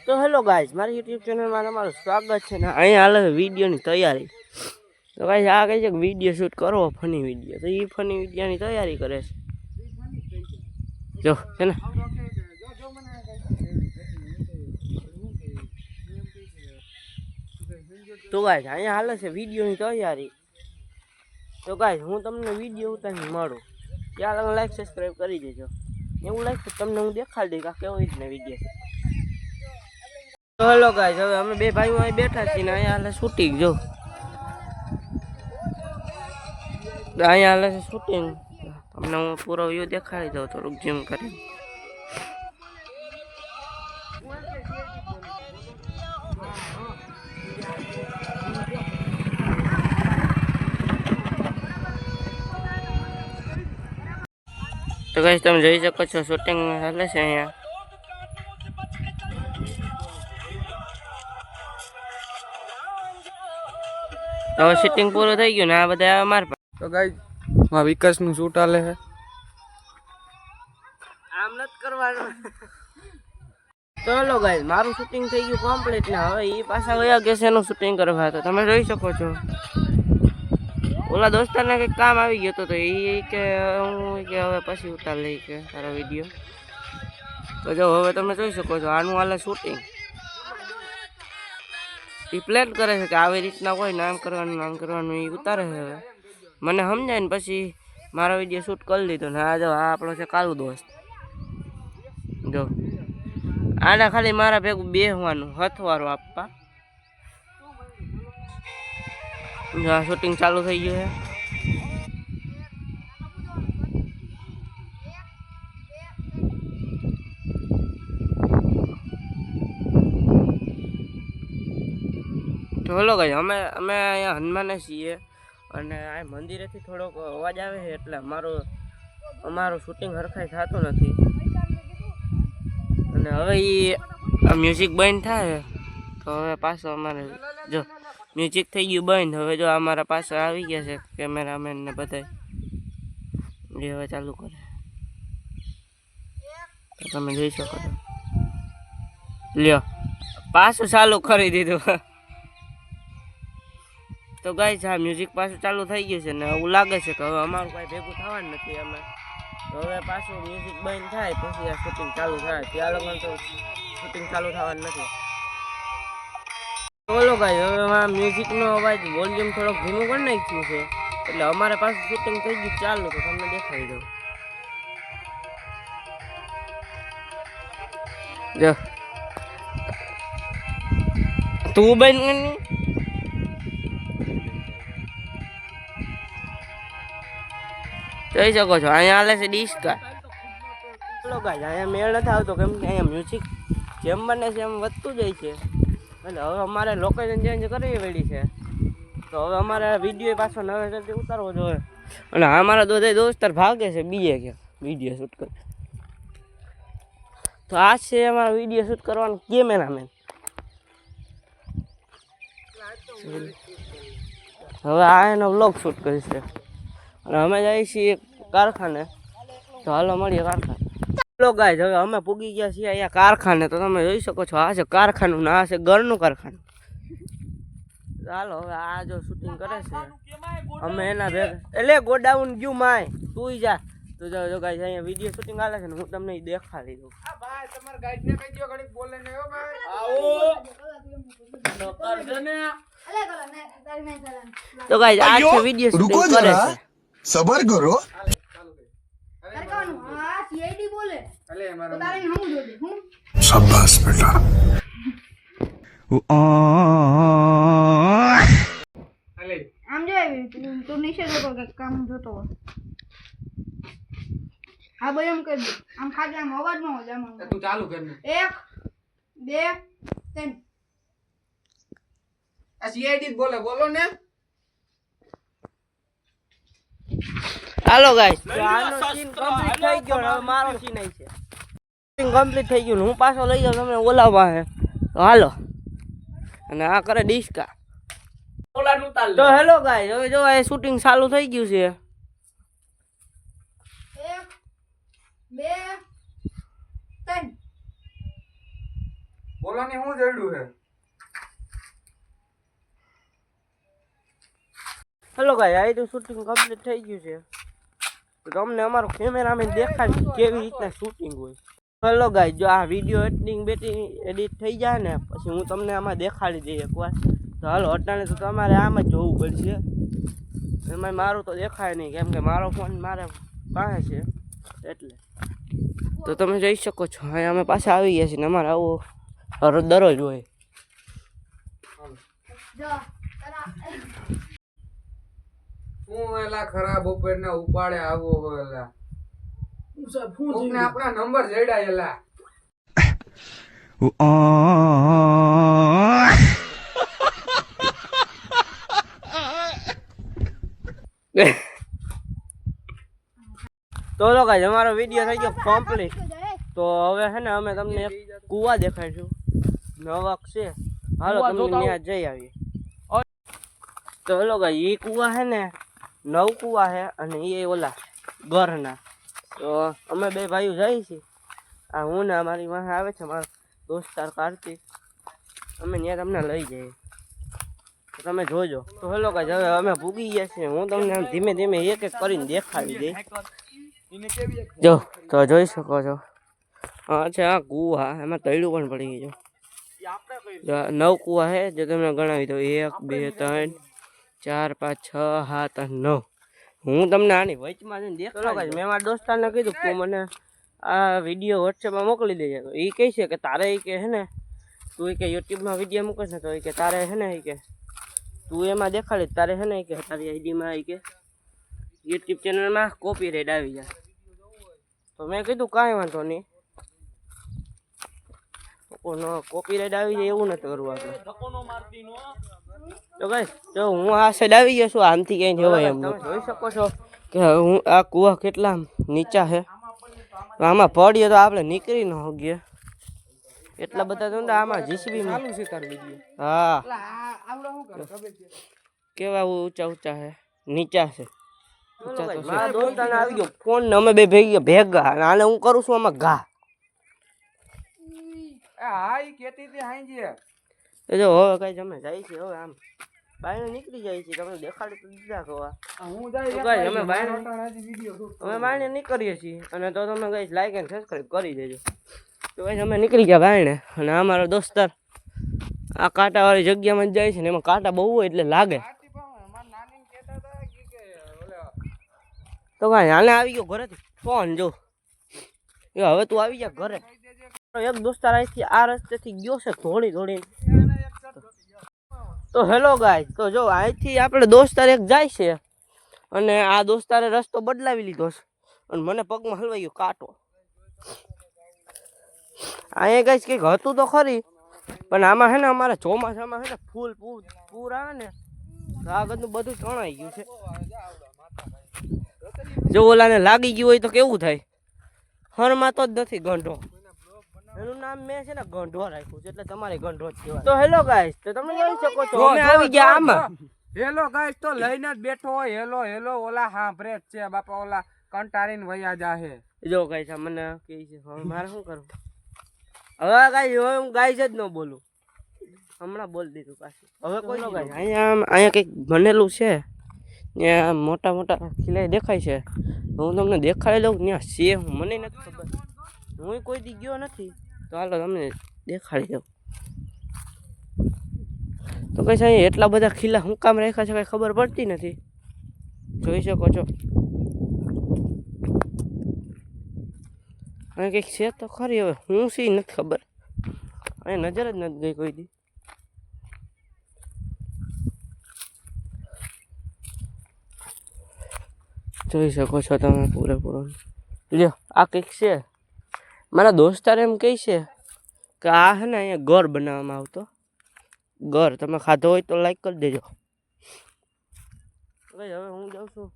તો hello guys, મારી YouTube ચેનલમાં તમારું સ્વાગત છે ને અહીંયા હાલે વિડીયોની તૈયારી. તો ગાઈઝ આ કહે છે કે વિડીયો શૂટ કરો, ફની વિડીયો. તો એ ફની વિડીયોની તૈયારી કરે છે. જો છે ને તો ગાઈઝ અહીંયા હાલે છે વિડીયોની તૈયારી. તો ગાઈઝ હું તમને વિડીયો ઉતારી મળું ત્યાં લાઈક સબસ્ક્રાઈબ કરી દેજો. એવું લાગશે તમને હું દેખાડી દઈશ આ કેવો ને વિડીયો. તો હેલો ગાઈઝ, હવે અમે બે ભાઈઓ અહીં બેઠા છીએ ને અહીંયા હાલે શૂટિંગ. જો અહીંયા હાલે છે શૂટિંગ. તમને હું પૂરો વ્યૂ દેખાડી દઉં થોડુંક ઝૂમ કરી. તો ગાઈઝ તમે જોઈ શકો છો શૂટિંગ હાલે છે અહીંયા. હવે શૂટિંગ પૂરું થઈ ગયું ને આ બધા અમારે પાસે. તો ગાઈઝ માં વિકાસ નું શૂટ હાલે છે. આમ નથી કરવાનું. તો હેલો ગાઈઝ, મારું શૂટિંગ થઈ ગયું કમ્પ્લીટ ને હવે એ પાછા વયા ગયા છે એનું શૂટિંગ કરવા. તો તમે જોઈ શકો છો ઓલા દોસ્તારને કંઈક કામ આવી ગયો તો એ કે હું કે હવે પછી ઉતાર લઈ કે તારો વિડીયો. તો જો હવે તમે જોઈ શકો છો આનું હાલે શૂટિંગ. એ પ્લેન કરે છે કે આવી રીતના કોઈ નામ કરવાનું એ ઉતારે છે. હવે મને સમજાય ને પછી મારો વિડીયો શૂટ કરી લીધો ને આ જો આ આપણો છે કાલુ દોસ્ત. જો આને ખાલી મારા ભેગું બેહવાનું હથવારો આપવા. જો આ શૂટિંગ ચાલુ થઈ ગયું છે. તો હેલો ગાઈઝ, અમે અહીંયા હનુમાને છીએ અને આ મંદિરેથી થોડોક અવાજ આવે છે એટલે અમારું શૂટિંગ હરખાઈ થતું નથી. અને હવે એ મ્યુઝિક બંધ થાય તો હવે પાછો અમારે જો મ્યુઝિક થઈ ગયું બંધ. હવે જો અમારા પાસે આવી ગયા છે કેમેરામેન ને બધા જે હવે ચાલુ કરે. તો તમે જોઈ શકો છો લ્યો પાછું ચાલુ કરી દીધું. તો ગાઈઝ આ મ્યુઝિક પાછું ચાલુ થઈ ગયું છે ને એવું લાગે છે કે હવે અમારું કાંઈ ભેગું થવાનું નથી. અમે તો હવે પાછું મ્યુઝિક બંધ થાય પછી આ શૂટિંગ ચાલુ થાય. ત્યાં લગન તો શૂટિંગ ચાલુ થવાનું નથી. બોલો ગાઈઝ, હવે આ મ્યુઝિકનો અવાજ વોલ્યુમ થોડોક ધીમું કરી નાખ્યું છે એટલે અમારે પાછું શૂટિંગ થઈ ગયું ચાલુ. તો તમને દેખાડી દઉં. જો તું બંધ જોઈ શકો છો અહીંયા હાલે છે ડિસ્કા. ચલો ગાઈઝ, અહીંયા મેળ નથી આવતો કેમ કે અહીંયા મ્યુઝિક જેમ બને છે એમ વધતું જાય છે એટલે હવે અમારે લોકેશન ચેન્જ કરવી પડી છે. તો હવે અમારે વિડીયો પાછો નવેસરથી ઉતારવો જોઈએ. અને અમારા દોસ્તાર ભાગે છે બીજે ક્યાં વિડીયો શૂટ કરે. તો આ છે અમારા વિડીયો શૂટ કરવાનું કેમેરામેન. હવે આ એનો વ્લોગ શૂટ કરીશે અને અમે જઈએ છીએ કારખાને. તો હાલો મળીએ કારખાને. હેલો ગાઈઝ, હવે અમે પૂગી ગયા છીએ અહીંયા કારખાને. તો તમે જોઈ શકો છો આ છે કારખાનું ને આ છે ઘરનું કારખાનું. ચાલો હવે આ જો શૂટિંગ કરે છે અમે એના ભેગા એટલે ગોડાઉન ગયું માય તું જા. તો જો ગાઈઝ અહીંયા વિડીયો શૂટિંગ હાલે છે ને હું તમને દેખાડી દઉં. તો ગાઈઝ આ છે વિડીયો શૂટિંગ કરે છે. સબર કરો. શાબાશ બેટા. આમ જો તું નીચે જોતો કે કામ જોતો હોય. હા ભાઈ એમ કરી દે. આમ ખાલી આમ અવાજ ન હોય. આમ તું ચાલુ કર ને. 1 2 3 આ સીઆઈડી બોલો ને. હાલો ગાઈસ, આનો સીન કમ્પ્લીટ થઈ ગયો હવે મારો સીન આવી છે. સીન કમ્પ્લીટ થઈ ગયું હું પાછો લઈ જાઉં તમને ઓલા પાસે. તો હાલો અને આ કરે ડિસ્કા. તો હેલો ગાઈસ, હવે જો આ શૂટિંગ ચાલુ થઈ ગયું છે. 1 2 3 બોલો ને શું જડ્યું છે? હેલો ગાઈસ, આ તો શૂટિંગ કમ્પ્લીટ થઈ ગયું છે. તો તમને અમારો કેમેરામેન દેખાડી કેવી રીતના શૂટિંગ હોય. હેલો ગાઈસ, જો આ વિડીયો એડિટ થઈ જાય ને પછી હું તમને આમાં દેખાડી દઈ એકવાર. તો હાલો, અટાણે તો તમારે આમ જ જોવું પડશે. એમાં મારું તો દેખાય નહીં, કેમ કે મારો ફોન મારે પાસે છે એટલે. તો તમે જોઈ શકો છો, અહીંયા અમે પાછા આવી ગયા છીએ ને અમારે આવું દરરોજ હોય. હું એલા ખરાબ બપોરના ઉપાડે આવો હોય એલા. કોકને આપણા નંબર જડ્યા એલા. તો લોકો અમારો વિડીયો થઈ ગયો કમ્પ્લીટ. તો હવે છે ને અમે તમને એક કુવા દેખાડીશું, નવાક છે. હાલો તમને ત્યાં જઈ આવીએ. તો લોકો એ કુવા છે ને નવ કુવા છે અને એ ઓલા ઘરના. તો અમે બે ભાઈઓ જઈએ છીએ. આ હું ને અમારી પાસે આવે છે મારો દોસ્તાર કાર્તિક. અમે ત્યાં તમને લઈ જઈએ, તો તમે જોજો. તો હેલો ગાઈસ, હવે અમે ભૂગી ગયા છીએ. હું તમને ધીમે ધીમે એક એક કરીને દેખાડી દઈ. જો તો જોઈ શકો છો, અચ્છા આ કુવા, એમાં તૈડું પણ પડી ગયું. જો 9 કુવા છે, જો તમને ગણાવી દો 1 2 3 4 5 6 7 8 9. હું તમને આની વચમાં જઈને દેખાડો. મેં મારા દોસ્તારને કીધું તું મને આ વિડીયો વોટ્સએપમાં મોકલી દેજે. તો એ કહે છે કે તારે એ કે હે ને તું કે યુટ્યુબમાં વિડીયો મૂકે છે તો એ કે તારે હે ને એ કે તું એમાં દેખાડી તારે હે ને કે તારી આઈડીમાં એ કે યુટ્યુબ ચેનલમાં કોપીરાઇટ આવી જાય. તો મેં કીધું કાંઈ વાંધો નહીં, કોપીરાઇટ આવી જાય એવું નથી કરવું આપણે. તો ગાઈસ, જો હું આ સાઈડ આવી ગયો છું, આમથી ક્યાંય જવાય એમ નથી. જોઈ શકો છો કે હું આ કુવા કેટલા નીચા છે. આમાં પડીએ તો આપણે નીકળી ન હોગીએ એટલા બધા. તો આમાં જીસીબી ચાલુ છે તાર વિડિયો. હા, કેવા ઊંચા ઊંચા છે, નીચા છે. મારા દોસ્તાને આવી ગયો ફોન ને અમે બે ભેગા. આને હું કરું છું આમાં ઘા. હા ઈ કેતી હતી હાંજે. જો હવે કઈ અમે જાય છે, હવે આમ બાયણે નીકળી જાય છે. તમને દેખાડી તો દીધા ખવા. હું જાય અમે બાયણે નીકળીએ છીએ. અને તો તમે ગાઈસ લાઈક એન્ડ સબસ્ક્રાઇબ કરી દેજો. તો ગાઈસ અમે નીકળી ગયા બાયણે. અને અમારો દોસ્તાર આ કાંટાવાળી જગ્યામાં જ જાય છે ને એમાં કાંટા બહુ હોય એટલે લાગે. તો કાંઈ આને આવી ગયો ઘરેથી ફોન. જો એ હવે તું આવી જા ઘરે. એક દોસ્તાર અહીંથી આ રસ્તેથી ગયો છે દોડી. તો હેલો ગાઈસ, તો જો અહીંથી આપણે દોસ્તાર એક જાય છે અને આ દોસ્તારે રસ્તો બદલાવી લીધો છે અને મને પગમાં હલવાઈ ગયો કાંટો. અહીંયા ગાઈસ કંઈક હતું તો ખરી, પણ આમાં છે ને અમારે ચોમાસામાં છે ને પૂર આવે ને આગળનું બધું તણાઈ ગયું છે. જો ઓલાને લાગી ગયું હોય તો કેવું થાય? હરમાં તો જ નથી ગંઢો. એનું નામ મેં છે ને ગંઢો રાખ્યું છે, એટલે તમારે ગંઢો જ કહેવાય. તો હેલો ગાઈસ, તો તમે જોઈ શકો છો અમે આવી ગયા આમાં. હેલો ગાઈસ, તો લઈને જ બેઠો હોય. હેલો ઓલા હાંભરે જ છે બાપા, ઓલા કંટાળીને વયા જાહે. જો ગાઈસ આ મને કહે છે, હવે મારે શું કરવું? હવે ગાઈસ હવે હું ગાઈસ જ ન બોલું, હમણાં બોલ દીધું પાછું. હવે કોઈ ન ગાઈસ. અહીંયા કંઈક બનેલું છે, ત્યાં મોટા મોટા ખીલા દેખાય છે. હું તમને દેખાડી દઉં ત્યાં છે, મને નથી ખબર, હું કોઈ દી ગયો નથી. તો હાલો તમને દેખાડી દઉં. તો કઈ અહીંયા એટલા બધા ખીલા હું કામ રાખ્યા છે કઈ ખબર પડતી નથી. જોઈ શકો છો અહીં કંઈક છે તો ખરી, હવે હું સી નથી ખબર. અહીંયા નજર જ નથી ગઈ કોઈ દી. જોઈ શકો છો તમે પૂરેપૂરો. લ્યો આ કંઈક છે. મારા દોસ્તાર એમ કહે છે કે આ છે ને અહીંયા ઘર બનાવવામાં આવતો. ઘર તમે ખાધો હોય તો લાઈક કરી દેજો. ભાઈ હવે હું જાઉં છું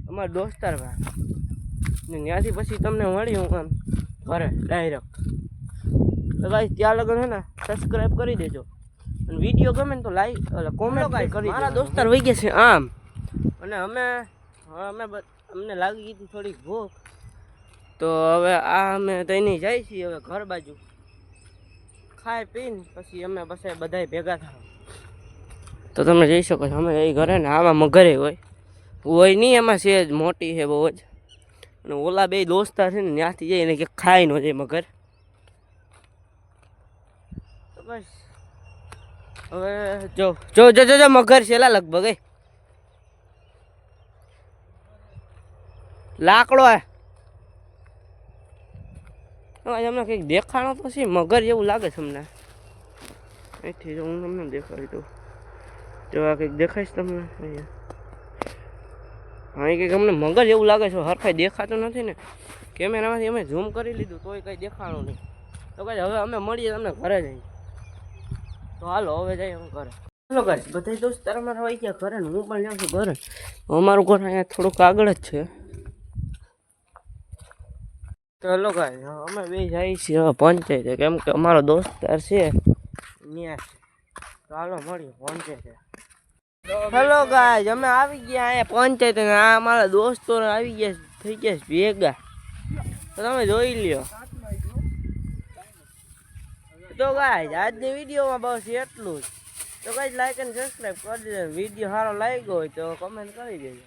અમારા દોસ્તાર ભાઈ ને ત્યાંથી પછી તમને મળી હું આમ ઘરે ડાયરેક્ટ. તો ભાઈ ત્યાં લગન છે ને સબસ્ક્રાઈબ કરી દેજો અને વિડીયો ગમે ને તો લાઈક કોમેન્ટ કરી. મારા દોસ્તાર વહી ગયા છે આમ અને અમને લાગી ગઈ હતી થોડીક ભૂખ, તો હવે આ અમે તઈની જાય છીએ હવે ઘર બાજુ. ખાઈ પીને પછી અમે પછી બધાય ભેગા થાવ. તો તમે જઈ શકો છો અમે એ ઘરે ને આમાં મગરે હોય નહીં, એમાં છે જ મોટી છે બહુ જ. અને ઓલા બે દોસ્તાર છે ને ત્યાંથી જઈને કે ખાઈ ન જાય મગર. તો બસ હવે જો જો જો જો મગર છે લગભગ લાકડો તમને કંઈક દેખાણો પછી મગર જેવું લાગે છે અમને અહીંથી. જો હું તમને દેખાડી દઉં, જો આ કંઈક દેખાઈશ તમને અહીંયા. હા એ કંઈક અમને મગર જેવું લાગે છે, હરખાઈ દેખાતું નથી ને કેમેરામાંથી અમે ઝૂમ કરી લીધું તોય કંઈ દેખાણું નહીં. તો કઈ હવે અમે મળીએ તમને ઘરે જઈએ. તો હાલો હવે જઈએ હું ઘરે. ચાલો ગાઈસ બધા દોસ્તાર અમારા હોય ગયા ઘરે ને હું પણ જાઉં છું ઘરે. અમારું ઘર અહીંયા થોડુંક આગળ જ છે. તો હલો ગાઈસ અમે બે જઈએ છીએ હવે પંચાયતે, કેમ કે અમારો દોસ્તાર છે ત્યાં. તો હાલો મળીએ પંચાયતે. હેલો ગાઈસ અમે આવી ગયા અહીંયા પંચાયતે ને આ અમારા દોસ્તો આવી ગયા થઈ ગયા ભેગા. તો તમે જોઈ લ્યો. તો ગાઈસ આજની વિડીયોમાં બસ એટલું જ. તો ગાઈસ લાઈક અને સબસ્ક્રાઈબ કરી દેજો. વિડીયો સારો લાગ્યો હોય તો કમેન્ટ કરી દેજો.